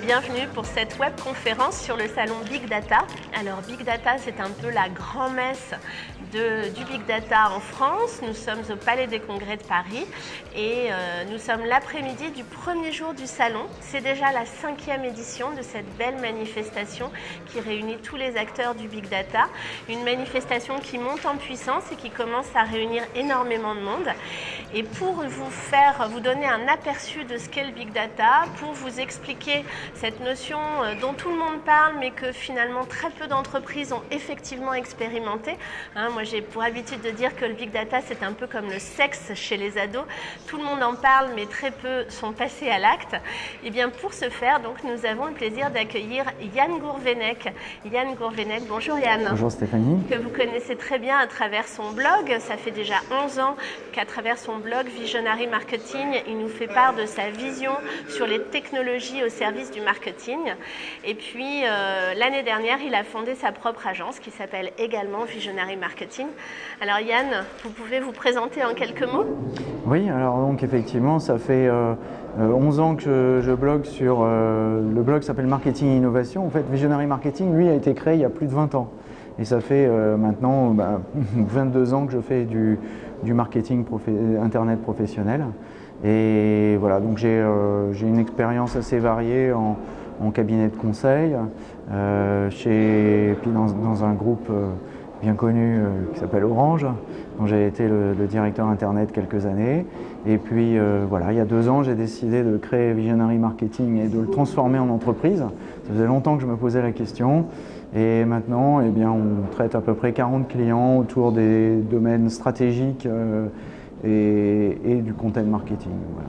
bienvenue pour cette webconférence sur le salon Big Data. Alors Big Data, c'est un peu la grand-messe du Big Data en France. Nous sommes au Palais des Congrès de Paris et nous sommes l'après-midi du premier jour du salon. C'est déjà la 5e édition de cette belle manifestation qui réunit tous les acteurs du Big Data. Une manifestation qui monte en puissance et qui commence à réunir énormément de monde. Et pour vous donner un aperçu de ce qu'est le Big Data, pour vous expliquer cette notion dont tout le monde parle mais que finalement très peu d'entreprises ont effectivement expérimenté. Moi j'ai pour habitude de dire que le Big Data c'est un peu comme le sexe chez les ados. Tout le monde en parle mais très peu sont passés à l'acte. Et bien pour ce faire, donc, nous avons le plaisir d'accueillir Yann Gourvenec. Yann Gourvenec, bonjour Yann. Bonjour Stéphanie. Que vous connaissez très bien à travers son blog. Ça fait déjà 11 ans qu'à travers son blog Visionary Marketing, il nous fait part de sa vision sur les technologies au service du marketing. Et puis l'année dernière, il a fondé sa propre agence qui s'appelle également Visionary Marketing. Alors Yann, vous pouvez vous présenter en quelques mots? Oui, alors donc effectivement, ça fait 11 ans que je blogue sur le blog s'appelle Marketing et Innovation. En fait, Visionary Marketing, lui, a été créé il y a plus de 20 ans. Et ça fait maintenant 22 ans que je fais du marketing internet professionnel. Et voilà, donc j'ai une expérience assez variée en cabinet de conseil, puis dans un groupe bien connu qui s'appelle Orange, dont j'ai été le directeur internet quelques années. Et puis voilà, il y a 2 ans, j'ai décidé de créer Visionary Marketing et de le transformer en entreprise. Ça faisait longtemps que je me posais la question. Et maintenant, eh bien, on traite à peu près 40 clients autour des domaines stratégiques et du content marketing. Voilà.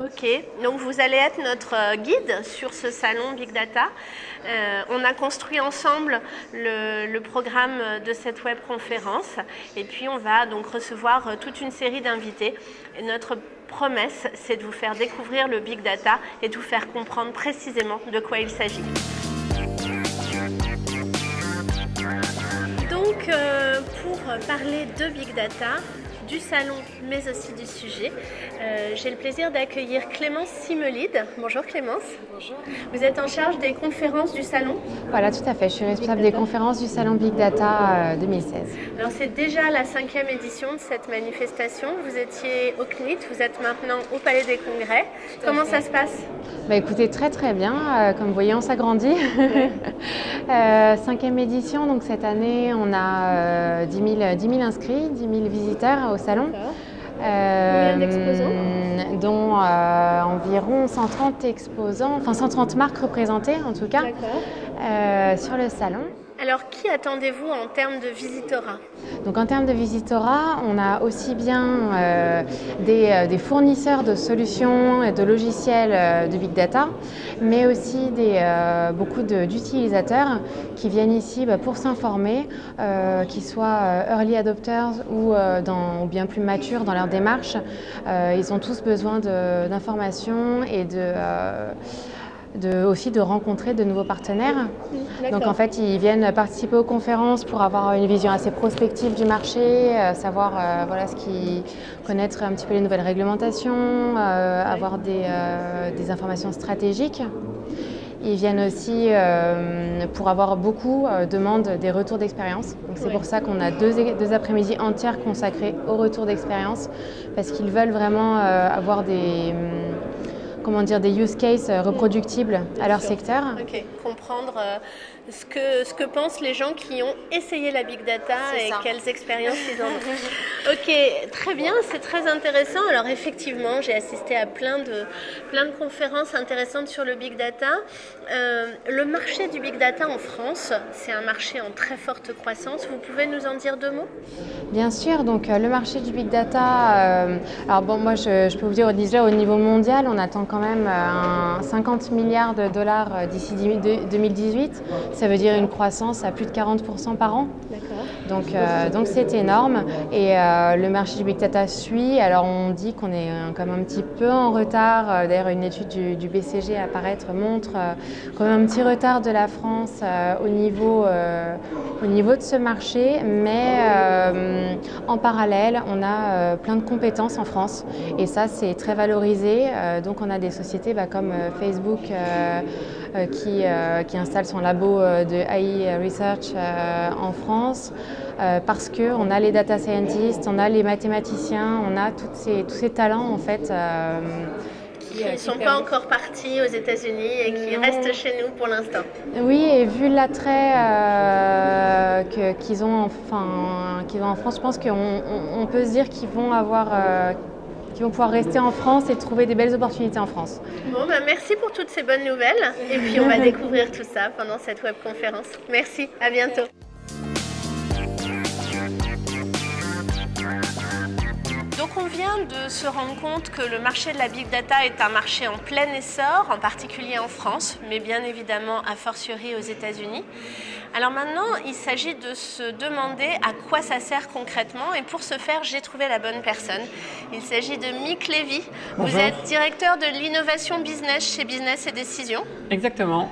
Ok, donc vous allez être notre guide sur ce salon Big Data. On a construit ensemble le programme de cette webconférence et puis on va donc recevoir toute une série d'invités. Et notre promesse, c'est de vous faire découvrir le Big Data et de vous faire comprendre précisément de quoi il s'agit. Donc pour parler de Big Data, du salon mais aussi du sujet, j'ai le plaisir d'accueillir Clémence Simelide. Bonjour Clémence. Bonjour. Vous êtes en charge des conférences du salon? Voilà, tout à fait. Je suis responsable des conférences du salon Big Data 2016. Alors c'est déjà la 5e édition de cette manifestation. Vous étiez au CNIT, vous êtes maintenant au Palais des Congrès. Comment ça se passe? Écoutez, très très bien. Comme vous voyez, on s'agrandit. Oui. 5e édition, donc cette année, on a 10 000 inscrits, 10 000 visiteurs au salon. Combien d'exposants? Dont environ 130 exposants, enfin 130 marques représentées en tout cas sur le salon. Alors, qui attendez-vous en termes de visitorat? Donc en termes de visitorat, on a aussi bien des fournisseurs de solutions et de logiciels de Big Data, mais aussi beaucoup d'utilisateurs qui viennent ici pour s'informer, qu'ils soient early adopters ou bien plus matures dans leur démarche. Ils ont tous besoin d'informations et aussi de rencontrer de nouveaux partenaires. Donc en fait, ils viennent participer aux conférences pour avoir une vision assez prospective du marché, savoir connaître un petit peu les nouvelles réglementations, avoir des informations stratégiques. Ils viennent aussi pour avoir beaucoup demandent des retours d'expérience. Donc c'est pour ça qu'on a deux après-midi entières consacrées aux retours d'expérience, parce qu'ils veulent vraiment avoir des use cases reproductibles à leur secteur. Ok, comprendre ce que pensent les gens qui ont essayé la Big Data et quelles expériences ils en ont. Ok, très bien, c'est très intéressant. Alors effectivement, j'ai assisté à plein de conférences intéressantes sur le Big Data. Le marché du Big Data en France, c'est un marché en très forte croissance. Vous pouvez nous en dire 2 mots? Bien sûr, donc le marché du Big Data, moi je peux vous dire déjà au niveau mondial, on attend quand même 50 milliards de dollars d'ici 2018. Ça veut dire une croissance à plus de 40% par an. Donc c'est énorme. Et le marché du Big Data suit. Alors on dit qu'on est quand même un petit peu en retard. D'ailleurs, une étude du BCG à paraître montre quand même un petit retard de la France au niveau de ce marché. Mais en parallèle, on a plein de compétences en France. Et ça, c'est très valorisé. Donc on a des sociétés comme Facebook qui installe son labo de AI Research en France, parce qu'on a les data scientists, on a les mathématiciens, on a tous ces talents en fait. Qui ne sont pas encore partis aux États-Unis et qui restent chez nous pour l'instant. Oui, et vu l'attrait qu'ils ont en France, je pense qu'on peut se dire qu'ils vont pouvoir rester en France et trouver des belles opportunités en France. Bon, merci pour toutes ces bonnes nouvelles. Et puis on va découvrir tout ça pendant cette webconférence. Merci, à bientôt. Donc on vient de se rendre compte que le marché de la Big Data est un marché en plein essor, en particulier en France, mais bien évidemment a fortiori aux États-Unis. Alors maintenant, il s'agit de se demander à quoi ça sert concrètement, et pour ce faire, j'ai trouvé la bonne personne. Il s'agit de Mick Lévy. Vous êtes directeur de l'innovation business chez Business et Décision. Exactement.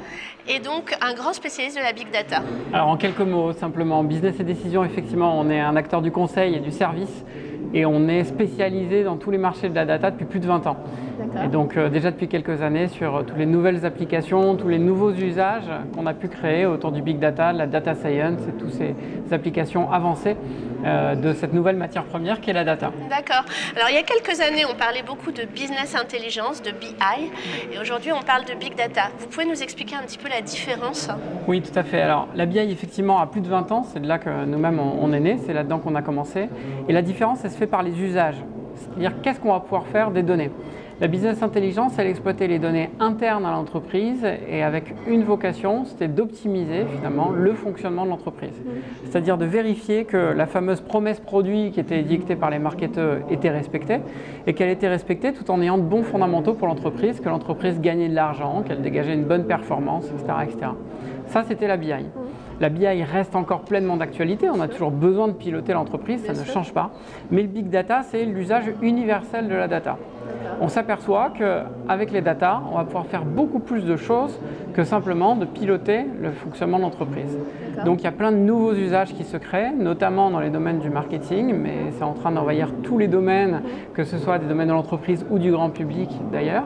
Et donc un grand spécialiste de la Big Data. Alors en quelques mots, simplement, Business et Décision, effectivement, on est un acteur du conseil et du service. Et on est spécialisé dans tous les marchés de la data depuis plus de 20 ans. Et donc déjà depuis quelques années sur toutes les nouvelles applications, tous les nouveaux usages qu'on a pu créer autour du big data, de la data science et toutes ces applications avancées de cette nouvelle matière première qu'est la data. D'accord. Alors il y a quelques années, on parlait beaucoup de business intelligence, de BI, et aujourd'hui on parle de big data. Vous pouvez nous expliquer un petit peu la différence? Oui, tout à fait. Alors la BI effectivement a plus de 20 ans, c'est de là que nous-mêmes on est nés, c'est là-dedans qu'on a commencé. Et la différence, elle se fait par les usages, c'est-à-dire qu'est-ce qu'on va pouvoir faire des données. La business intelligence, elle exploitait les données internes à l'entreprise et avec une vocation, c'était d'optimiser finalement le fonctionnement de l'entreprise. C'est-à-dire de vérifier que la fameuse promesse produit qui était édictée par les marketeurs était respectée et qu'elle était respectée tout en ayant de bons fondamentaux pour l'entreprise, que l'entreprise gagnait de l'argent, qu'elle dégageait une bonne performance, etc., etc. Ça, c'était la BI. La BI reste encore pleinement d'actualité, on a toujours besoin de piloter l'entreprise, ça ne change pas. Mais le big data, c'est l'usage universel de la data. On s'aperçoit qu'avec les data, on va pouvoir faire beaucoup plus de choses que simplement de piloter le fonctionnement de l'entreprise. Donc il y a plein de nouveaux usages qui se créent, notamment dans les domaines du marketing, mais c'est en train d'envahir tous les domaines, que ce soit des domaines de l'entreprise ou du grand public d'ailleurs.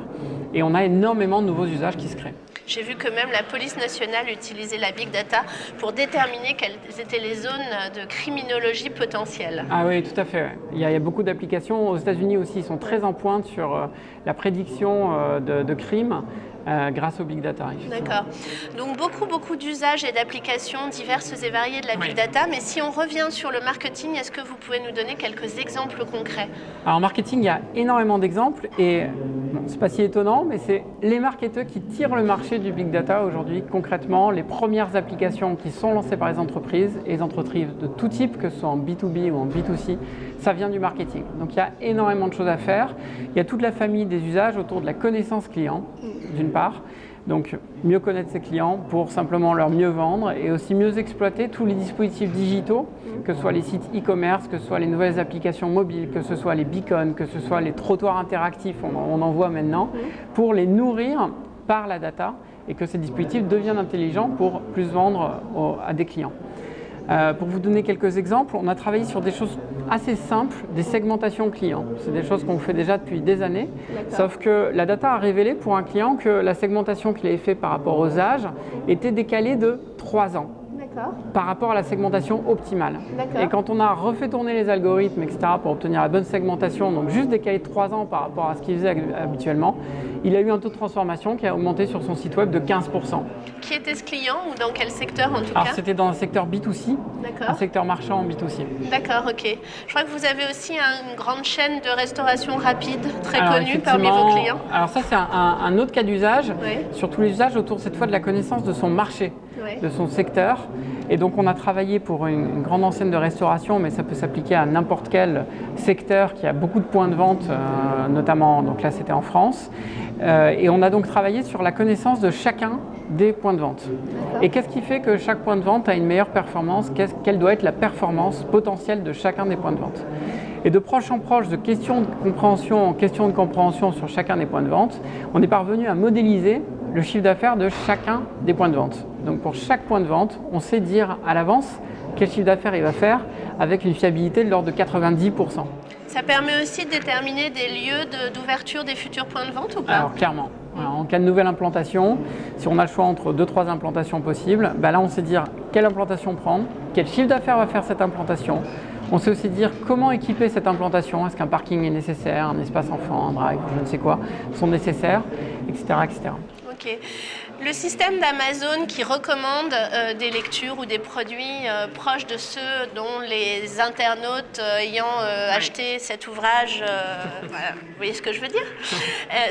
Et on a énormément de nouveaux usages qui se créent. J'ai vu que même la police nationale utilisait la big data pour déterminer quelles étaient les zones de criminologie potentielle. Ah oui, tout à fait. Ouais. Il y a beaucoup d'applications. Aux États-Unis aussi, ils sont très en pointe sur la prédiction de crimes. Grâce au big data. D'accord. Donc beaucoup d'usages et d'applications diverses et variées de la big data. Mais si on revient sur le marketing, est-ce que vous pouvez nous donner quelques exemples concrets? Alors en marketing, il y a énormément d'exemples et bon, c'est pas si étonnant, mais c'est les marketeurs qui tirent le marché du big data aujourd'hui. Concrètement, les premières applications qui sont lancées par les entreprises de tout type, que ce soit en B2B ou en B2C, ça vient du marketing. Donc il y a énormément de choses à faire. Il y a toute la famille des usages autour de la connaissance client, d'une part. Donc mieux connaître ses clients pour simplement leur mieux vendre et aussi mieux exploiter tous les dispositifs digitaux, que ce soit les sites e-commerce, que ce soit les nouvelles applications mobiles, que ce soit les beacons, que ce soit les trottoirs interactifs, on en voit maintenant, pour les nourrir par la data et que ces dispositifs deviennent intelligents pour plus vendre à des clients. Pour vous donner quelques exemples, on a travaillé sur des choses assez simples, des segmentations clients. C'est des choses qu'on fait déjà depuis des années, sauf que la data a révélé pour un client que la segmentation qu'il avait faite par rapport aux âges était décalée de 3 ans. Par rapport à la segmentation optimale. Et quand on a refait tourner les algorithmes, etc., pour obtenir la bonne segmentation, donc juste décalé de 3 ans par rapport à ce qu'il faisait habituellement, il a eu un taux de transformation qui a augmenté sur son site web de 15%. Qui était ce client ou dans quel secteur en tout cas? Alors c'était dans un secteur B2C, un secteur marchand en B2C. D'accord, ok. Je crois que vous avez aussi une grande chaîne de restauration rapide, très connue parmi vos clients. Alors ça c'est un autre cas d'usage, sur tous les usages autour cette fois de la connaissance de son marché, de son secteur. Et donc on a travaillé pour une grande enseigne de restauration, mais ça peut s'appliquer à n'importe quel secteur qui a beaucoup de points de vente, notamment, donc là c'était en France. Et on a donc travaillé sur la connaissance de chacun des points de vente. Et qu'est-ce qui fait que chaque point de vente a une meilleure performance? Quelle doit être la performance potentielle de chacun des points de vente? Et de proche en proche, de question de compréhension en question de compréhension sur chacun des points de vente, on est parvenu à modéliser le chiffre d'affaires de chacun des points de vente. Donc pour chaque point de vente, on sait dire à l'avance quel chiffre d'affaires il va faire avec une fiabilité de l'ordre de 90%. Ça permet aussi de déterminer des lieux d'ouverture des futurs points de vente ou pas? Alors clairement, en cas de nouvelle implantation, si on a le choix entre 2-3 implantations possibles, là on sait dire quelle implantation prendre, quel chiffre d'affaires va faire cette implantation. On sait aussi dire comment équiper cette implantation, est-ce qu'un parking est nécessaire, un espace enfant, un drive, je ne sais quoi, sont nécessaires, etc. etc. Ok. Le système d'Amazon qui recommande des lectures ou des produits proches de ceux dont les internautes ayant acheté cet ouvrage, voilà, vous voyez ce que je veux dire?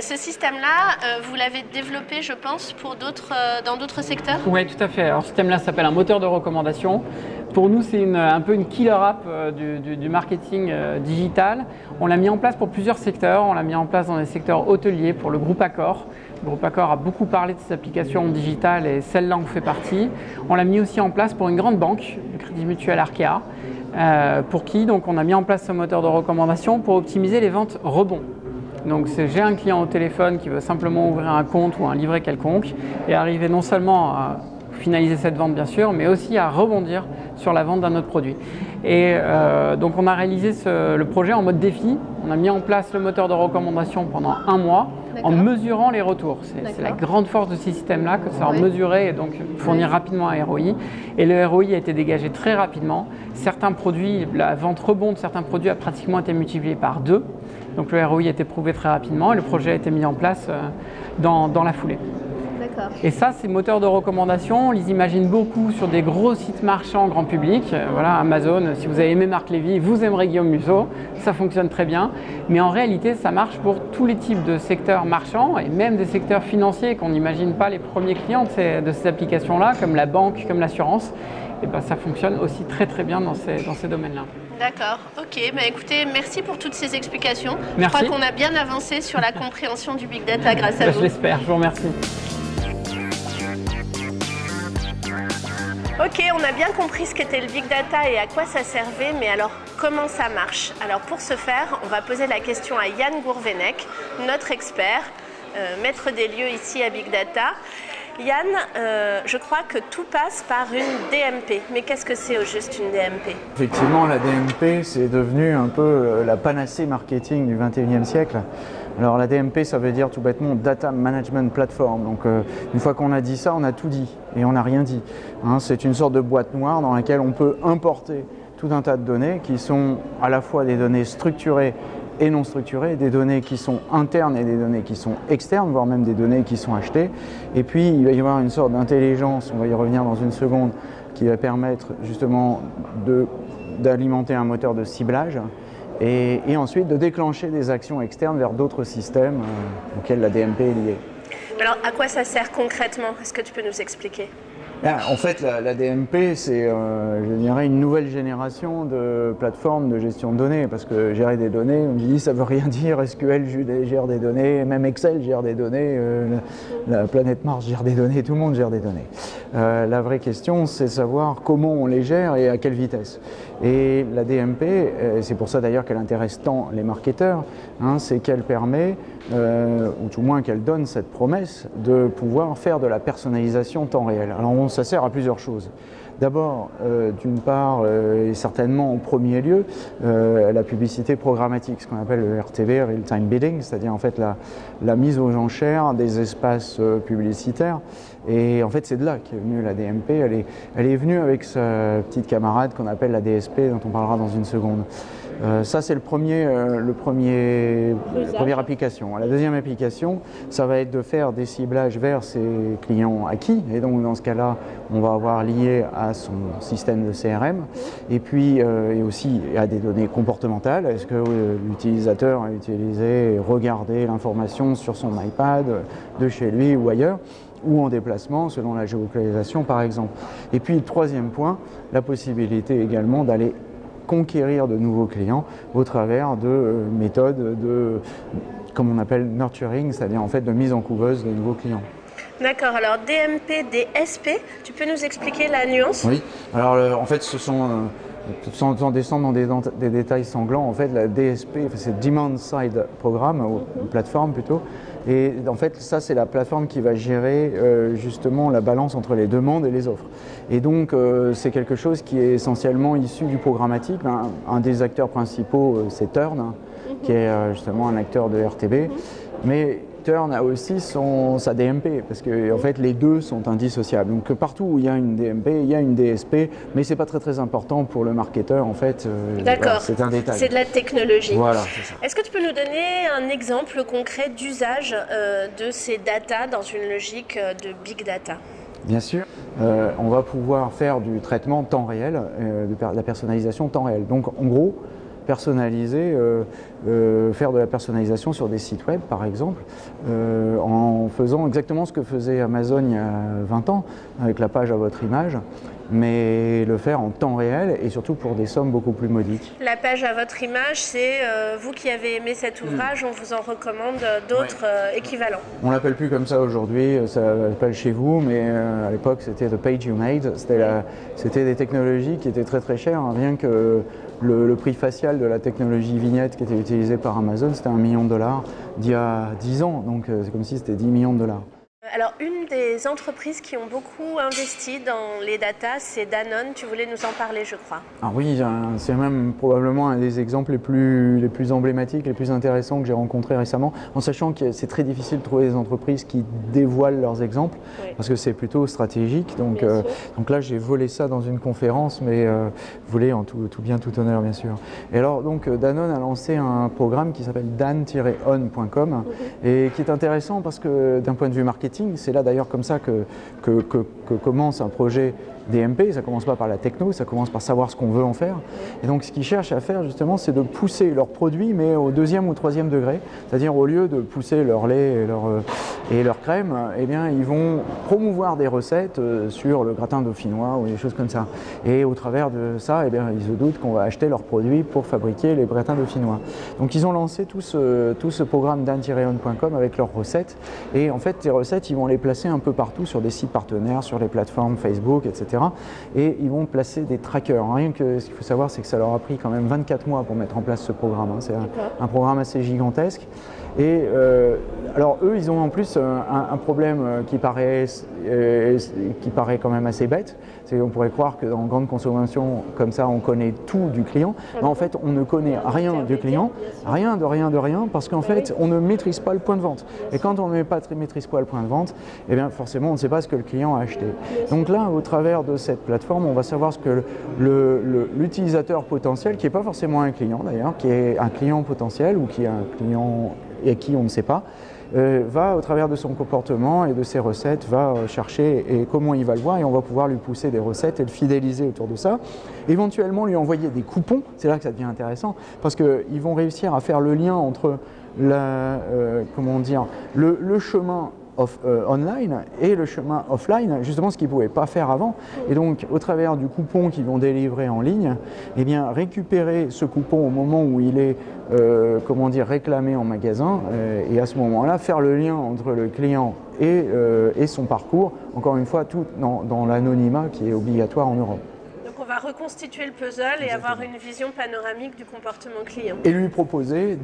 Ce système-là, vous l'avez développé, je pense, pour dans d'autres secteurs? Oui, tout à fait. Alors, ce système-là s'appelle un moteur de recommandation. Pour nous, c'est un peu une killer app du marketing digital. On l'a mis en place pour plusieurs secteurs. On l'a mis en place dans les secteurs hôteliers pour le groupe Accor. Le groupe Accor a beaucoup parlé de ses applications digitales et celle-là en fait partie. On l'a mis aussi en place pour une grande banque, le Crédit Mutuel Arkea, pour qui donc, on a mis en place ce moteur de recommandation pour optimiser les ventes rebonds. Donc j'ai un client au téléphone qui veut simplement ouvrir un compte ou un livret quelconque et arriver non seulement à finaliser cette vente bien sûr, mais aussi à rebondir sur la vente d'un autre produit. Et donc on a réalisé le projet en mode défi. On a mis en place le moteur de recommandation pendant 1 mois en mesurant les retours. C'est la grande force de ce système-là, que ça a mesuré et donc fournir rapidement un ROI. Et le ROI a été dégagé très rapidement. Certains produits, la vente rebond de certains produits a pratiquement été multipliée par 2. Donc le ROI a été prouvé très rapidement et le projet a été mis en place dans la foulée. Et ça, ces moteurs de recommandation, on les imagine beaucoup sur des gros sites marchands grand public. Voilà, Amazon, si vous avez aimé Marc Lévy, vous aimerez Guillaume Musso, ça fonctionne très bien. Mais en réalité, ça marche pour tous les types de secteurs marchands et même des secteurs financiers qu'on n'imagine pas les premiers clients de ces applications-là, comme la banque, comme l'assurance. Et ça fonctionne aussi très très bien dans ces domaines-là. D'accord, ok. Écoutez, merci pour toutes ces explications. Merci. Je crois qu'on a bien avancé sur la compréhension du Big Data grâce à vous. Je l'espère, je vous remercie. Ok, on a bien compris ce qu'était le Big Data et à quoi ça servait, mais alors comment ça marche? Alors pour ce faire, on va poser la question à Yann Gourvenec, notre expert, maître des lieux ici à Big Data. Yann, je crois que tout passe par une DMP. Mais qu'est-ce que c'est au juste une DMP? Effectivement, la DMP, c'est devenu un peu la panacée marketing du 21e siècle. Alors la DMP, ça veut dire tout bêtement Data Management Platform. Donc une fois qu'on a dit ça, on a tout dit et on n'a rien dit. Hein, c'est une sorte de boîte noire dans laquelle on peut importer tout un tas de données qui sont à la fois des données structurées et non structurées, des données qui sont internes et des données qui sont externes, voire même des données qui sont achetées. Et puis il va y avoir une sorte d'intelligence, on va y revenir dans une seconde, qui va permettre justement d'alimenter un moteur de ciblage et ensuite de déclencher des actions externes vers d'autres systèmes auxquels la DMP est liée. Alors à quoi ça sert concrètement? Est-ce que tu peux nous expliquer? En fait, la DMP, c'est, je dirais, une nouvelle génération de plateformes de gestion de données, parce que gérer des données, on me dit, ça veut rien dire, SQL gère des données, même Excel gère des données, la planète Mars gère des données, tout le monde gère des données. La vraie question, c'est savoir comment on les gère et à quelle vitesse. Et la DMP, c'est pour ça d'ailleurs qu'elle intéresse tant les marketeurs, hein, c'est qu'elle permet, ou tout moins qu'elle donne cette promesse de pouvoir faire de la personnalisation temps réel. Alors ça sert à plusieurs choses. D'abord, d'une part, et certainement en premier lieu, la publicité programmatique, ce qu'on appelle le RTV, Real Time Bidding, c'est-à-dire en fait la mise aux enchères des espaces publicitaires. Et en fait, c'est de là qu'est venue la DMP. Elle est venue avec sa petite camarade qu'on appelle la DSP, dont on parlera dans une seconde. Ça, c'est la première application. La deuxième application, ça va être de faire des ciblages vers ses clients acquis. Et donc, dans ce cas-là, on va avoir lié à son système de CRM. Et puis, et aussi à des données comportementales. Est-ce que l'utilisateur a utilisé et regardé l'information sur son iPad, de chez lui ou ailleurs, ou en déplacement, selon la géolocalisation, par exemple. Et puis, le troisième point, la possibilité également d'aller conquérir de nouveaux clients au travers de méthodes de, comme on appelle nurturing, c'est-à-dire en fait de mise en couveuse de nouveaux clients. D'accord, alors DMP, DSP, tu peux nous expliquer la nuance? Oui, alors en fait ce sont, sans descendre dans des détails sanglants, en fait la DSP, c'est Demand Side Programme, ou plateforme plutôt, Et en fait, ça, c'est la plateforme qui va gérer justement la balance entre les demandes et les offres. Et donc, c'est quelque chose qui est essentiellement issu du programmatique. Un des acteurs principaux, c'est Turn, qui est justement un acteur de RTB. Mais Turn a aussi sa DMP, parce que en fait, les deux sont indissociables. Donc, partout où il y a une DMP, il y a une DSP, mais c'est pas très important pour le marketeur, en fait. D'accord, voilà, c'est un détail. C'est de la technologie. Voilà, c'est ça. Est-ce que tu peux nous donner un exemple concret d'usage de ces data dans une logique de big data? Bien sûr, on va pouvoir faire du traitement temps réel, de la personnalisation temps réel. Donc, en gros, personnaliser, faire de la personnalisation sur des sites web par exemple, en faisant exactement ce que faisait Amazon il y a 20 ans avec la page à votre image, mais le faire en temps réel et surtout pour des sommes beaucoup plus modiques. La page à votre image, c'est vous qui avez aimé cet ouvrage, on vous en recommande d'autres équivalents. On l'appelle plus comme ça aujourd'hui, ça s'appelle chez vous, mais à l'époque c'était The Page You Made, c'était des technologies qui étaient très chères, hein, rien que le prix facial de la technologie vignette qui était utilisée par Amazon, c'était $1 million d'il y a 10 ans, donc c'est comme si c'était $10 millions. Alors, une des entreprises qui ont beaucoup investi dans les data, c'est Danone. Tu voulais nous en parler, je crois. Ah oui, c'est même probablement un des exemples les plus emblématiques, les plus intéressants que j'ai rencontrés récemment, en sachant que c'est très difficile de trouver des entreprises qui dévoilent leurs exemples, parce que c'est plutôt stratégique. Donc là, j'ai volé ça dans une conférence, mais volé en tout bien, tout honneur, bien sûr. Et alors, donc, Danone a lancé un programme qui s'appelle dan-on.com, et qui est intéressant parce que d'un point de vue marketing, c'est là d'ailleurs comme ça que commence un projet DMP. Ça commence pas par la techno, ça commence par savoir ce qu'on veut en faire. Et donc ce qu'ils cherchent à faire justement, c'est de pousser leurs produits, mais au 2e ou 3e degré. C'est-à-dire au lieu de pousser leur lait et leur crème, eh bien ils vont promouvoir des recettes sur le gratin dauphinois ou des choses comme ça. Et au travers de ça, eh bien, ils se doutent qu'on va acheter leurs produits pour fabriquer les gratins dauphinois. Donc ils ont lancé tout ce programme dan-on.com avec leurs recettes. Et en fait, ces recettes, ils vont les placer un peu partout sur des sites partenaires, sur les plateformes Facebook, etc. Et ils vont placer des trackers. Rien que ce qu'il faut savoir, c'est que ça leur a pris quand même 24 mois pour mettre en place ce programme. Hein. C'est un programme assez gigantesque. Et alors eux, ils ont en plus un problème qui paraît quand même assez bête. On pourrait croire que dans grande consommation comme ça, on connaît tout du client. Mais en fait, on ne connaît rien du client, rien, parce qu'en fait, on ne maîtrise pas le point de vente. Et quand on ne maîtrise pas le point de vente, eh bien forcément, on ne sait pas ce que le client a acheté. Donc là, au travers de cette plateforme, on va savoir ce que l'utilisateur potentiel, qui n'est pas forcément un client d'ailleurs, qui est un client potentiel ou qui est un client et qui on ne sait pas, va au travers de son comportement et de ses recettes, va chercher et comment il va le voir, et on va pouvoir lui pousser des recettes et le fidéliser autour de ça. Éventuellement lui envoyer des coupons, c'est là que ça devient intéressant, parce qu'ils vont réussir à faire le lien entre le chemin online et le chemin offline, justement ce qu'ils ne pouvaient pas faire avant. Et donc au travers du coupon qu'ils vont délivrer en ligne, eh bien récupérer ce coupon au moment où il est réclamé en magasin, et à ce moment-là faire le lien entre le client et son parcours, encore une fois tout dans l'anonymat qui est obligatoire en Europe. On va reconstituer le puzzle et avoir une vision panoramique du comportement client. Et lui proposer,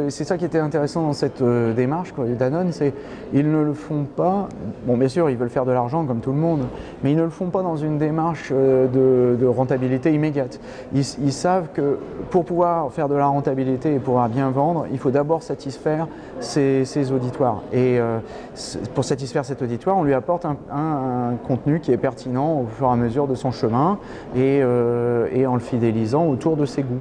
c'est ça qui était intéressant dans cette démarche de Danone, c'est ils ne le font pas, bon bien sûr ils veulent faire de l'argent comme tout le monde, mais ils ne le font pas dans une démarche de rentabilité immédiate. Ils savent que pour pouvoir faire de la rentabilité et pouvoir bien vendre, il faut d'abord satisfaire ses auditoires. Et pour satisfaire cet auditoire, on lui apporte un contenu qui est pertinent au fur et à mesure de son chemin, et en le fidélisant autour de ses goûts.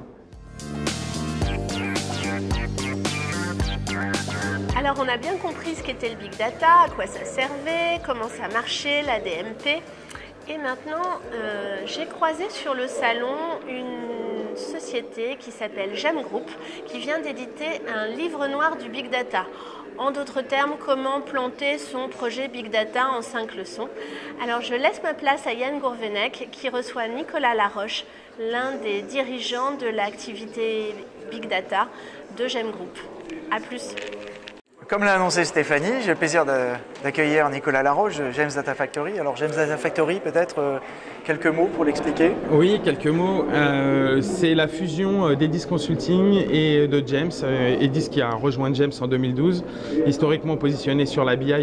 Alors on a bien compris ce qu'était le Big Data, à quoi ça servait, comment ça marchait, la DMP. Et maintenant, j'ai croisé sur le salon une société qui s'appelle Gem Group, qui vient d'éditer un livre noir du Big Data. En d'autres termes, comment planter son projet Big Data en 5 leçons. Alors je laisse ma place à Yann Gourvenec qui reçoit Nicolas Laroche, l'un des dirigeants de l'activité Big Data de Gem Group. A plus. Comme l'a annoncé Stéphanie, j'ai le plaisir d'accueillir Nicolas Laroche de James Data Factory. Alors James Data Factory, peut-être, Quelques mots pour l'expliquer? Oui, quelques mots. C'est la fusion d'Edis Consulting et de James. Edis qui a rejoint James en 2012, historiquement positionné sur la BI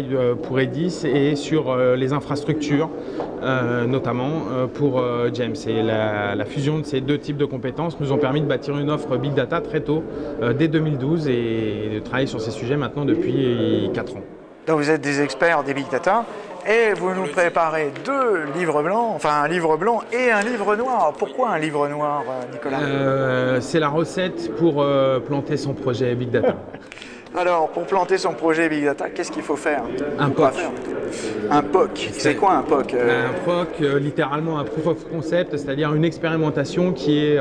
pour Edis et sur les infrastructures, notamment pour James. Et la fusion de ces deux types de compétences nous ont permis de bâtir une offre Big Data très tôt, dès 2012, et de travailler sur ces sujets maintenant depuis 4 ans. Donc vous êtes des experts des Big Data et vous nous préparez deux livres blancs, enfin un livre blanc et un livre noir. Alors, pourquoi un livre noir, Nicolas? C'est la recette pour planter son projet Big Data. Alors, pour planter son projet Big Data, qu'est-ce qu'il faut faire? Un POC. Un POC. C'est quoi un POC? Un POC, littéralement un Proof of Concept, c'est-à-dire une expérimentation qui est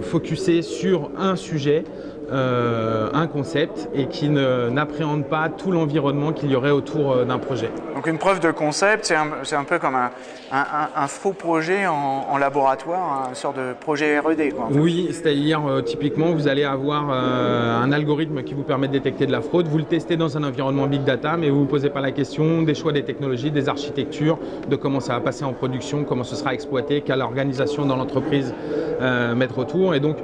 focusée sur un sujet, un concept, et qui n'appréhende pas tout l'environnement qu'il y aurait autour d'un projet. Donc une preuve de concept, c'est un peu comme un faux projet en laboratoire, une sorte de projet R&D, quoi. En fait. Oui, c'est-à-dire typiquement vous allez avoir un algorithme qui vous permet de détecter de la fraude, vous le testez dans un environnement Big Data, mais vous ne vous posez pas la question des choix des technologies, des architectures, de comment ça va passer en production, comment ce sera exploité, quelle organisation dans l'entreprise mettre autour. Et donc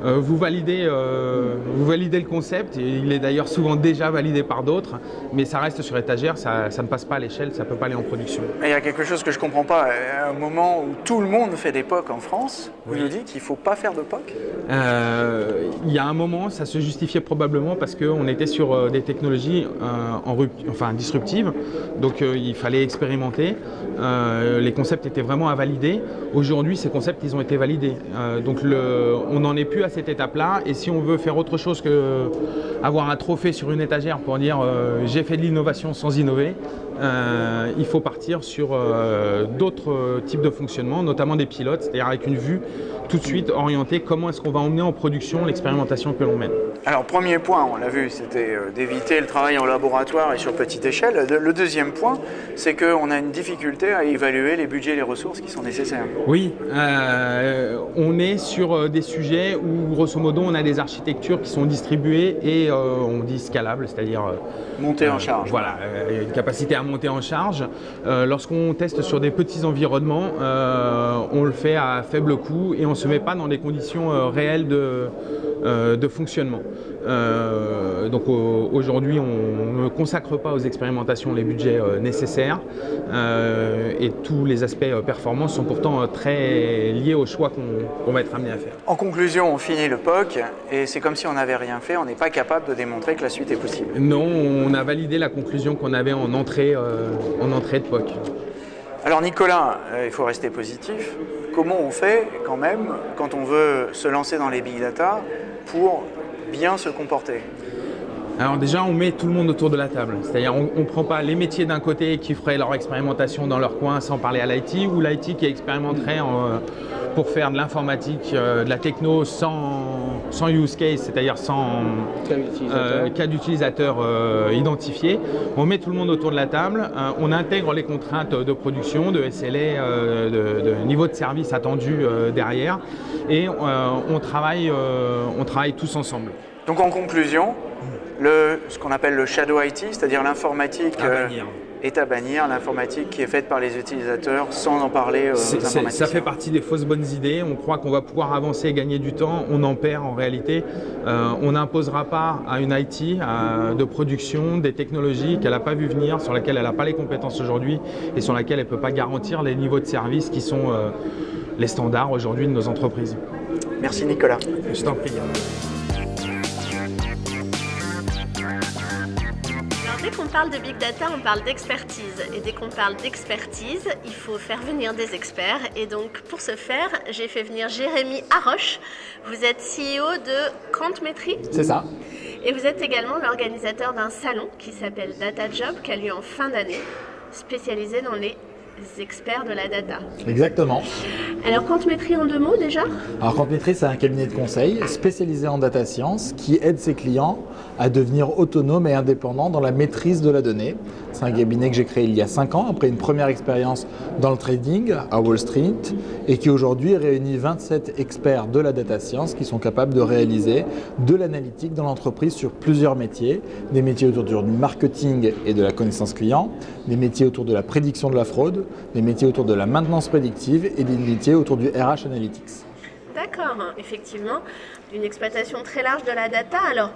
vous validez le concept, et il est d'ailleurs souvent déjà validé par d'autres, mais ça reste sur étagère, ça ne passe pas à l'échelle, ça ne peut pas aller en production. Il y a quelque chose que je ne comprends pas, à un moment où tout le monde fait des POC en France, vous nous dites qu'il ne faut pas faire de POC? Il y a un moment, ça se justifiait probablement parce qu'on était sur des technologies disruptives, donc il fallait expérimenter, les concepts étaient vraiment à valider. Aujourd'hui, ces concepts, ils ont été validés, donc on n'en est plus à cette étape-là, et si on veut faire autre chose que avoir un trophée sur une étagère pour dire j'ai fait de l'innovation sans innover, il faut partir sur d'autres types de fonctionnement, notamment des pilotes, c'est-à-dire avec une vue tout de suite orientée, comment est-ce qu'on va emmener en production l'expérimentation que l'on mène. Alors premier point, on l'a vu, c'était d'éviter le travail en laboratoire et sur petite échelle. Le deuxième point, c'est qu'on a une difficulté à évaluer les budgets et les ressources qui sont nécessaires. Oui, on est sur des sujets où grosso modo on a des architectures qui sont distribuées et on dit scalables, c'est-à-dire monter en charge. Voilà, une capacité à monter en charge. Lorsqu'on teste sur des petits environnements, on le fait à faible coût et on ne se met pas dans des conditions réelles de fonctionnement. Donc aujourd'hui, on ne consacre pas aux expérimentations les budgets nécessaires et tous les aspects performance sont pourtant très liés aux choix qu'on va être amené à faire. En conclusion, on finit le POC et c'est comme si on n'avait rien fait, on n'est pas capable de démontrer que la suite est possible. Non, on a validé la conclusion qu'on avait en entrée de POC. Alors Nicolas, il faut rester positif. Comment on fait quand même, quand on veut se lancer dans les Big Data, pour bien se comporter? Alors déjà, on met tout le monde autour de la table. C'est-à-dire on ne prend pas les métiers d'un côté qui feraient leur expérimentation dans leur coin sans parler à l'IT, ou l'IT qui expérimenterait pour faire de l'informatique, de la techno sans use case, c'est-à-dire sans cas d'utilisateur identifié. On met tout le monde autour de la table, on intègre les contraintes de production, de SLA, de niveau de service attendu derrière, et on travaille tous ensemble. Donc en conclusion, ce qu'on appelle le shadow IT, c'est-à-dire l'informatique est à bannir, l'informatique qui est faite par les utilisateurs sans en parler aux informaticiens. Ça fait partie des fausses bonnes idées, on croit qu'on va pouvoir avancer et gagner du temps, on en perd en réalité. On n'imposera pas à une IT de production des technologies qu'elle n'a pas vu venir, sur lesquelles elle n'a pas les compétences aujourd'hui et sur lesquelles elle ne peut pas garantir les niveaux de service qui sont les standards aujourd'hui de nos entreprises. Merci Nicolas. Je t'en prie. Dès qu'on parle de Big Data, on parle d'expertise. Et dès qu'on parle d'expertise, il faut faire venir des experts. Et donc, pour ce faire, j'ai fait venir Jérémy Haroche. Vous êtes CEO de Quantmetry. C'est ça. Et vous êtes également l'organisateur d'un salon qui s'appelle Data Job, qui a lieu en fin d'année, spécialisé dans les experts de la data. Exactement. Alors, Quantmetry en 2 mots déjà? Alors Quantmetry, c'est un cabinet de conseil spécialisé en data science qui aide ses clients à devenir autonomes et indépendants dans la maîtrise de la donnée. C'est un cabinet que j'ai créé il y a 5 ans, après une première expérience dans le trading à Wall Street, et qui aujourd'hui réunit 27 experts de la data science qui sont capables de réaliser de l'analytique dans l'entreprise sur plusieurs métiers. Des métiers autour du marketing et de la connaissance client, des métiers autour de la prédiction de la fraude, des métiers autour de la maintenance prédictive et des métiers autour du RH Analytics. D'accord, effectivement, une exploitation très large de la data. Alors,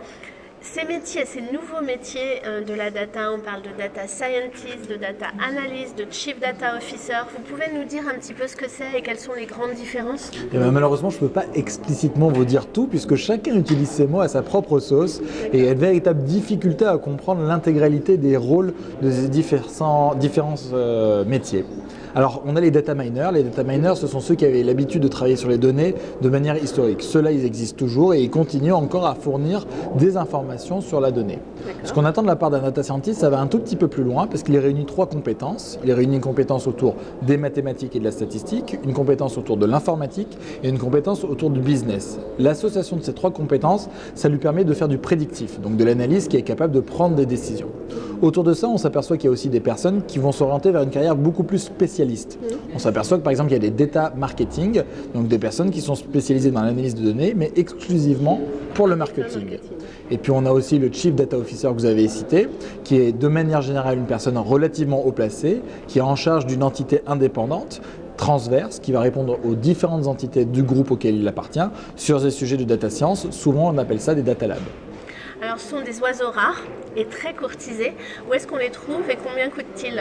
ces métiers, ces nouveaux métiers de la data, on parle de data scientist, de data analyst, de chief data officer. Vous pouvez nous dire un petit peu ce que c'est et quelles sont les grandes différences? Et bien, malheureusement, je ne peux pas explicitement vous dire tout puisque chacun utilise ces mots à sa propre sauce et il y a une véritable difficulté à comprendre l'intégralité des rôles de ces différents métiers. Alors, on a les data miners. Les data miners, ce sont ceux qui avaient l'habitude de travailler sur les données de manière historique. Ceux-là, ils existent toujours et ils continuent encore à fournir des informations sur la donnée. Ce qu'on attend de la part d'un data scientist, ça va un tout petit peu plus loin parce qu'il réunit 3 compétences. Il réunit une compétence autour des mathématiques et de la statistique, une compétence autour de l'informatique et une compétence autour du business. L'association de ces 3 compétences, ça lui permet de faire du prédictif, donc de l'analyse qui est capable de prendre des décisions. Autour de ça, on s'aperçoit qu'il y a aussi des personnes qui vont s'orienter vers une carrière beaucoup plus spécialiste. On s'aperçoit que par exemple, il y a des data marketing, donc des personnes qui sont spécialisées dans l'analyse de données, mais exclusivement pour le marketing. Et puis on a aussi le Chief Data Officer que vous avez cité, qui est de manière générale une personne relativement haut placée, qui est en charge d'une entité indépendante, transverse, qui va répondre aux différentes entités du groupe auquel il appartient sur des sujets de data science. Souvent, on appelle ça des data labs. Alors, ce sont des oiseaux rares et très courtisés. Où est-ce qu'on les trouve et combien coûtent-ils?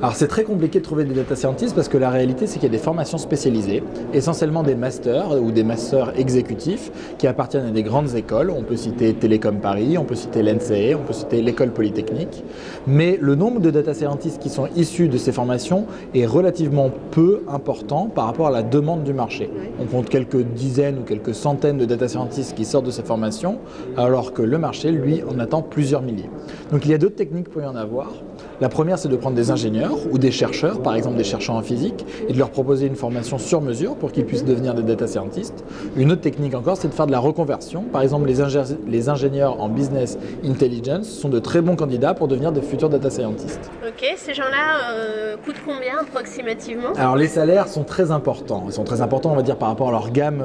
Alors, c'est très compliqué de trouver des data scientists parce que la réalité, c'est qu'il y a des formations spécialisées, essentiellement des masters ou des masters exécutifs qui appartiennent à des grandes écoles. On peut citer Télécom Paris, on peut citer l'ENSEE, on peut citer l'École Polytechnique. Mais le nombre de data scientists qui sont issus de ces formations est relativement peu important par rapport à la demande du marché. On compte quelques dizaines ou quelques centaines de data scientists qui sortent de ces formations, alors que le marché, lui, en attend plusieurs milliers. Donc il y a 2 techniques pour y en avoir. La première, c'est de prendre des ingénieurs ou des chercheurs, par exemple des chercheurs en physique, et de leur proposer une formation sur mesure pour qu'ils puissent devenir des data scientists. Une autre technique encore, c'est de faire de la reconversion. Par exemple, les ingénieurs en business intelligence sont de très bons candidats pour devenir de futurs data scientists. Ok, ces gens-là coûtent combien approximativement? Alors les salaires sont très importants. Ils sont très importants, on va dire, par rapport à leur gamme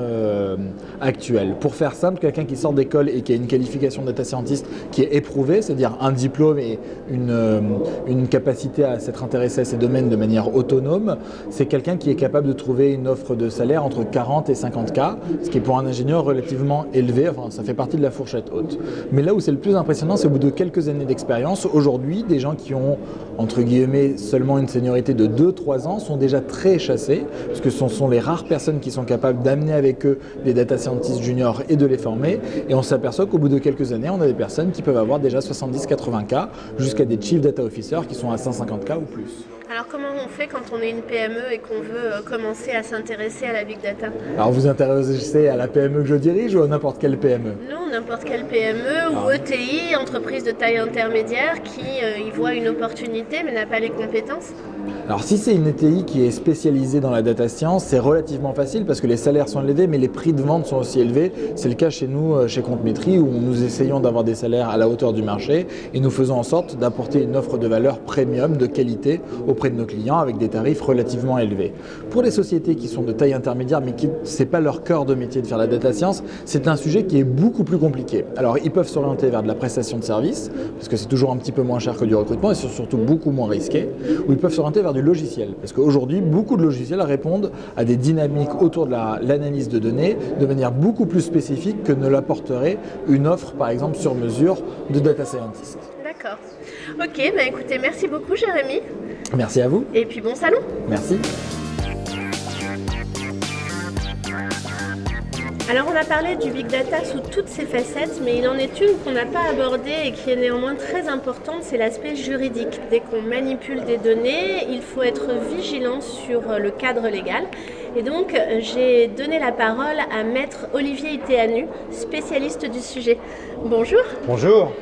actuelle. Pour faire simple, quelqu'un qui sort d'école et qui a une qualification de data scientist qui est éprouvée, c'est-à-dire un diplôme et une capacité à s'être intéressé à ces domaines de manière autonome, c'est quelqu'un qui est capable de trouver une offre de salaire entre 40 et 50K, ce qui est pour un ingénieur relativement élevé, enfin ça fait partie de la fourchette haute. Mais là où c'est le plus impressionnant, c'est au bout de quelques années d'expérience, aujourd'hui, des gens qui ont, entre guillemets, seulement une seniorité de 2-3 ans sont déjà très chassés, parce que ce sont les rares personnes qui sont capables d'amener avec eux des data scientists juniors et de les former, et on s'aperçoit qu'au bout de quelques années, on a des personnes qui peuvent avoir déjà 70-80K, jusqu'à des Chief Data Officers qui sont à 150K ou plus. Alors comment on fait quand on est une PME et qu'on veut commencer à s'intéresser à la Big Data? Alors vous intéressez à la PME que je dirige ou à n'importe quelle PME? Non, n'importe quelle PME ou ETI, entreprise de taille intermédiaire qui y voit une opportunité mais n'a pas les compétences. Alors si c'est une ETI qui est spécialisée dans la data science, c'est relativement facile parce que les salaires sont élevés mais les prix de vente sont aussi élevés. C'est le cas chez nous, chez Quantmetry, où nous essayons d'avoir des salaires à la hauteur du marché et nous faisons en sorte d'apporter une offre de valeur premium, de qualité auprès de nos clients avec des tarifs relativement élevés. Pour les sociétés qui sont de taille intermédiaire mais qui c'est pas leur cœur de métier de faire la data science, c'est un sujet qui est beaucoup plus compliqué. Alors ils peuvent s'orienter vers de la prestation de services parce que c'est toujours un petit peu moins cher que du recrutement et c'est surtout beaucoup moins risqué, ou ils peuvent s'orienter vers du logiciel parce qu'aujourd'hui beaucoup de logiciels répondent à des dynamiques autour de l'analyse de données de manière beaucoup plus spécifique que ne l'apporterait une offre par exemple sur mesure de data scientist. D'accord. Ok, bah écoutez, merci beaucoup Jérémy. Merci à vous. Et puis bon salon. Merci. Alors on a parlé du Big Data sous toutes ses facettes, mais il en est une qu'on n'a pas abordée et qui est néanmoins très importante, c'est l'aspect juridique. Dès qu'on manipule des données, il faut être vigilant sur le cadre légal. Et donc j'ai donné la parole à Maître Olivier Itéanu, spécialiste du sujet. Bonjour. Bonjour.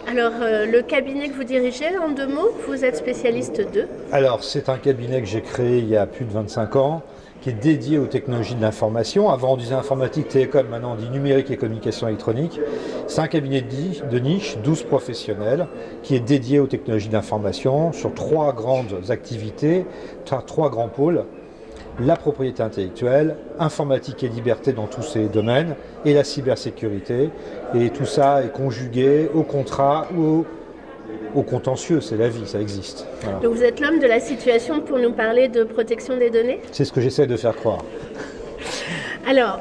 Alors, le cabinet que vous dirigez, en 2 mots, vous êtes spécialiste de? Alors, c'est un cabinet que j'ai créé il y a plus de 25 ans qui est dédié aux technologies de l'information. Avant, on disait informatique, télécom, maintenant on dit numérique et communication électronique. C'est un cabinet de niche, 12 professionnels, qui est dédié aux technologies de l'information sur 3 grandes activités, 3 grands pôles. La propriété intellectuelle, informatique et liberté dans tous ces domaines, et la cybersécurité. Et tout ça est conjugué au contrat ou au contentieux, c'est la vie, ça existe. Voilà. Donc vous êtes l'homme de la situation pour nous parler de protection des données? C'est ce que j'essaie de faire croire. Alors,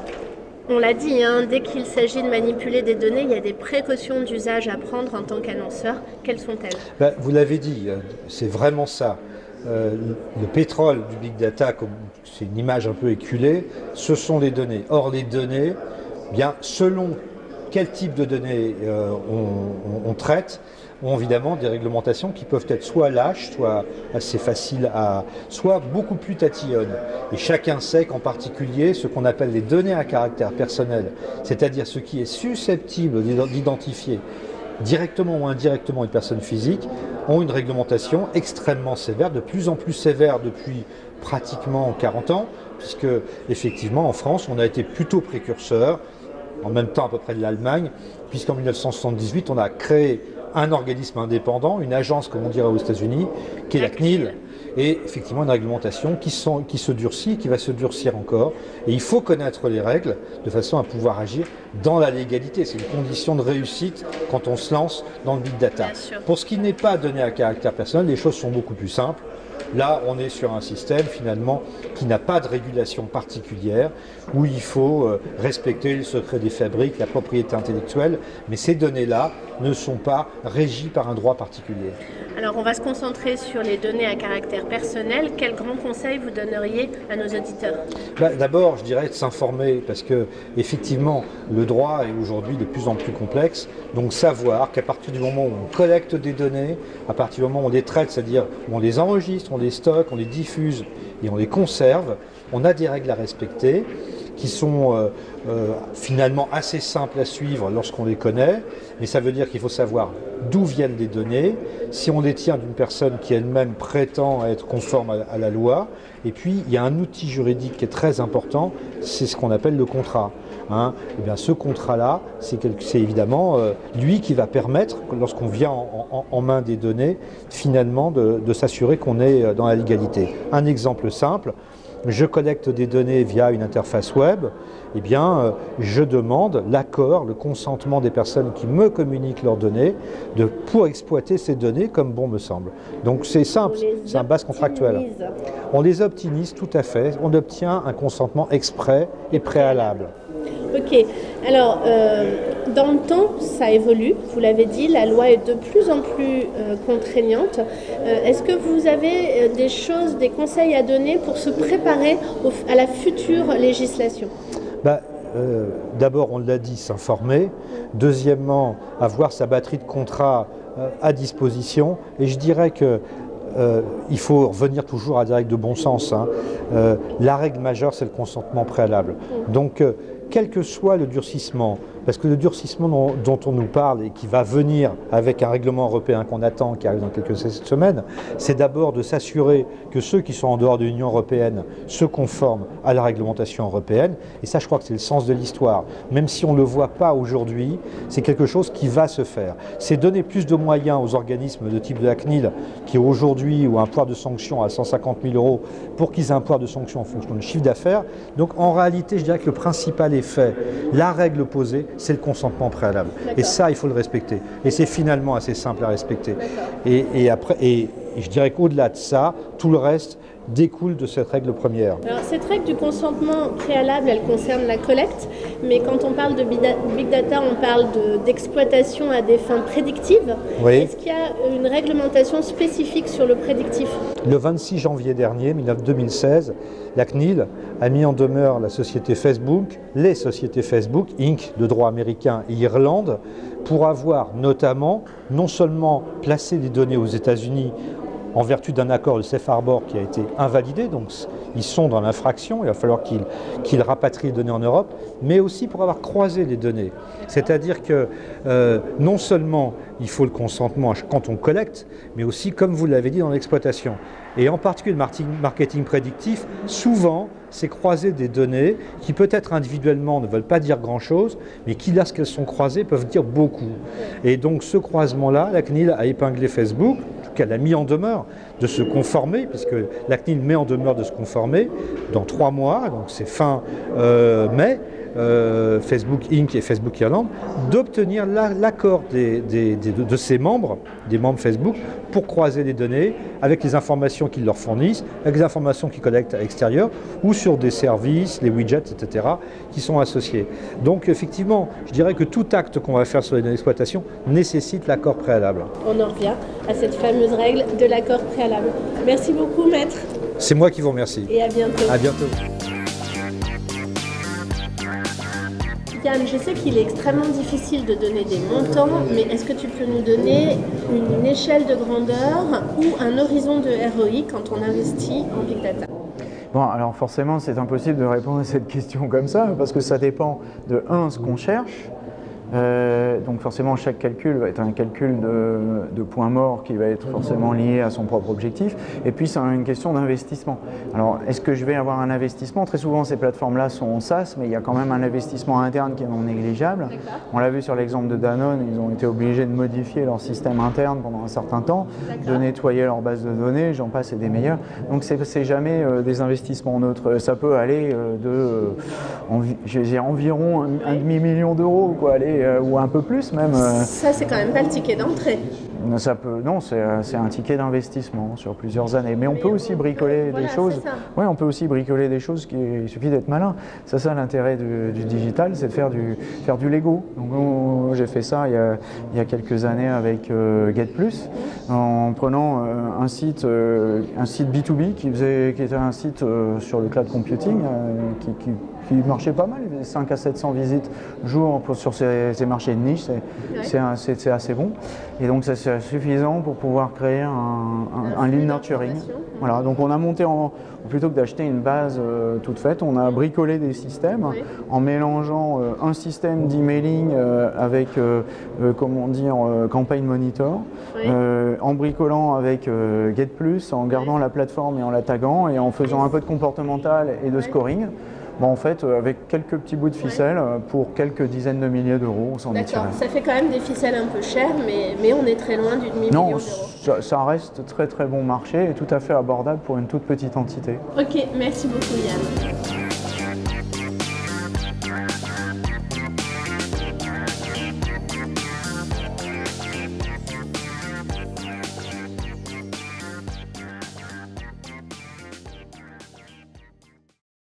on l'a dit, dès qu'il s'agit de manipuler des données, il y a des précautions d'usage à prendre en tant qu'annonceur. Quelles sont-elles? Vous l'avez dit, c'est vraiment ça. Le pétrole du big data, c'est une image un peu éculée, ce sont les données. Or, les données, bien, selon quel type de données on traite, ont évidemment des réglementations qui peuvent être soit lâches, soit assez faciles soit beaucoup plus tatillonnes. Et chacun sait qu'en particulier, ce qu'on appelle les données à caractère personnel, c'est-à-dire ce qui est susceptible d'identifier directement ou indirectement une personne physique, ont une réglementation extrêmement sévère, de plus en plus sévère depuis pratiquement 40 ans, puisque effectivement en France, on a été plutôt précurseur, en même temps à peu près de l'Allemagne, puisqu'en 1978, on a créé un organisme indépendant, une agence comme on dirait aux États-Unis, qui est la CNIL, et effectivement une réglementation qui se durcit, qui va se durcir encore. Et il faut connaître les règles de façon à pouvoir agir dans la légalité. C'est une condition de réussite quand on se lance dans le big data. Pour ce qui n'est pas donné à caractère personnel, les choses sont beaucoup plus simples. Là, on est sur un système finalement qui n'a pas de régulation particulière, où il faut respecter le secret des fabriques, la propriété intellectuelle, mais ces données-là ne sont pas régies par un droit particulier. Alors, on va se concentrer sur les données à caractère personnel. Quel grand conseil vous donneriez à nos auditeurs? D'abord, je dirais de s'informer, parce que effectivement, le droit est aujourd'hui de plus en plus complexe. Donc, savoir qu'à partir du moment où on collecte des données, à partir du moment où on les traite, c'est-à-dire où on les enregistre, on les stocke, on les diffuse et on les conserve, on a des règles à respecter qui sont finalement assez simples à suivre lorsqu'on les connaît, mais ça veut dire qu'il faut savoir d'où viennent les données, si on les tient d'une personne qui elle-même prétend être conforme à la loi, et puis il y a un outil juridique qui est très important, c'est ce qu'on appelle le contrat. Et bien, ce contrat-là, c'est évidemment lui qui va permettre, lorsqu'on vient en main des données, finalement de s'assurer qu'on est dans la légalité. Un exemple simple, je collecte des données via une interface web, eh bien, je demande l'accord, le consentement des personnes qui me communiquent leurs données pour exploiter ces données comme bon me semble. Donc c'est simple, c'est un base contractuelle. On les optimise tout à fait, on obtient un consentement exprès et préalable. Ok, alors dans le temps, ça évolue, vous l'avez dit, la loi est de plus en plus contraignante. Est-ce que vous avez des choses, des conseils à donner pour se préparer à la future législation? D'abord, on l'a dit, s'informer. Deuxièmement, avoir sa batterie de contrats à disposition. Et je dirais que il faut revenir toujours à des règles de bon sens. La règle majeure, c'est le consentement préalable. Donc, quel que soit le durcissement, parce que le durcissement dont on nous parle et qui va venir avec un règlement européen qu'on attend, qui arrive dans quelques semaines, c'est d'abord de s'assurer que ceux qui sont en dehors de l'Union européenne se conforment à la réglementation européenne. Et ça, je crois que c'est le sens de l'histoire. Même si on ne le voit pas aujourd'hui, c'est quelque chose qui va se faire. C'est donner plus de moyens aux organismes de type de la CNIL, qui aujourd'hui ont un pouvoir de sanction à 150 000 € pour qu'ils aient un pouvoir de sanction en fonction du chiffre d'affaires. Donc en réalité, je dirais que le principal effet, la règle posée, c'est le consentement préalable. Et ça, il faut le respecter. Et c'est finalement assez simple à respecter. Et après, et je dirais qu'au-delà de ça, tout le reste découle de cette règle première. Alors cette règle du consentement préalable, elle concerne la collecte, mais quand on parle de big data, on parle d'exploitation à des fins prédictives. Oui. Est-ce qu'il y a une réglementation spécifique sur le prédictif? Le 26 janvier dernier, 2016, la CNIL a mis en demeure la société Facebook, les sociétés Facebook, Inc., de droit américain et Irlande, pour avoir notamment, non seulement placé des données aux États-Unis en vertu d'un accord de Safe Harbor qui a été invalidé, donc ils sont dans l'infraction, il va falloir qu'ils rapatrient les données en Europe, mais aussi pour avoir croisé les données. C'est-à-dire que non seulement il faut le consentement quand on collecte, mais aussi, comme vous l'avez dit, dans l'exploitation. Et en particulier le marketing prédictif, souvent c'est croiser des données qui peut-être individuellement ne veulent pas dire grand-chose, mais qui, lorsqu'elles sont croisées, peuvent dire beaucoup. Et donc ce croisement-là, la CNIL a épinglé Facebook, qu'elle a mis en demeure de se conformer, puisque la CNIL met en demeure de se conformer dans 3 mois, donc c'est fin mai, Facebook Inc. et Facebook Irlande, d'obtenir l'accord de ses membres, des membres Facebook, pour croiser les données avec les informations qu'ils leur fournissent, avec les informations qu'ils collectent à l'extérieur, ou sur des services, les widgets, etc., qui sont associés. Donc effectivement, je dirais que tout acte qu'on va faire sur les données d'exploitation nécessite l'accord préalable. On en revient à cette fameuse règle de l'accord préalable. Merci beaucoup, maître. C'est moi qui vous remercie. Et à bientôt. À bientôt. Yann, je sais qu'il est extrêmement difficile de donner des montants, mais est-ce que tu peux nous donner une échelle de grandeur ou un horizon de ROI quand on investit en Big Data? Bon, alors forcément, c'est impossible de répondre à cette question comme ça, parce que ça dépend de, ce qu'on cherche. Donc forcément, chaque calcul va être un calcul de points morts qui va être forcément lié à son propre objectif. Et puis, c'est une question d'investissement. Alors, est-ce que je vais avoir un investissement? Très souvent, ces plateformes-là sont SaaS, mais il y a quand même un investissement interne qui est non négligeable. On l'a vu sur l'exemple de Danone, ils ont été obligés de modifier leur système interne pendant un certain temps, de nettoyer leur base de données, j'en passe et des meilleurs. Donc, c'est jamais des investissements neutres. Ça peut aller environ un demi-million d'euros, quoi, ou un peu plus même. Ça, c'est quand même pas le ticket d'entrée. Ça peut, non, c'est un ticket d'investissement sur plusieurs années. Mais on peut aussi bricoler des choses. Oui, on peut aussi bricoler des choses. Il suffit d'être malin. C'est ça l'intérêt du digital, c'est de faire du Lego. Donc j'ai fait ça il y a quelques années avec GetPlus, en prenant un site B2B qui était un site sur le cloud computing qui marchait pas mal, 5 à 700 visites jour sur ces marchés de niche, c'est assez bon. Et donc c'est suffisant pour pouvoir créer un lead nurturing. Voilà, donc on a monté, plutôt que d'acheter une base toute faite, on a bricolé des systèmes en mélangeant un système d'emailing avec, comment dire, Campaign Monitor, en bricolant avec GetPlus, en gardant la plateforme et en la taguant et en faisant un peu de comportemental et de scoring. Bon, en fait, avec quelques petits bouts de ficelle, pour quelques dizaines de milliers d'euros, on s'en est tiré. D'accord, ça fait quand même des ficelles un peu chères, mais on est très loin du demi-million d'euros. Non, ça reste très très bon marché et tout à fait abordable pour une toute petite entité. Ok, merci beaucoup Yann.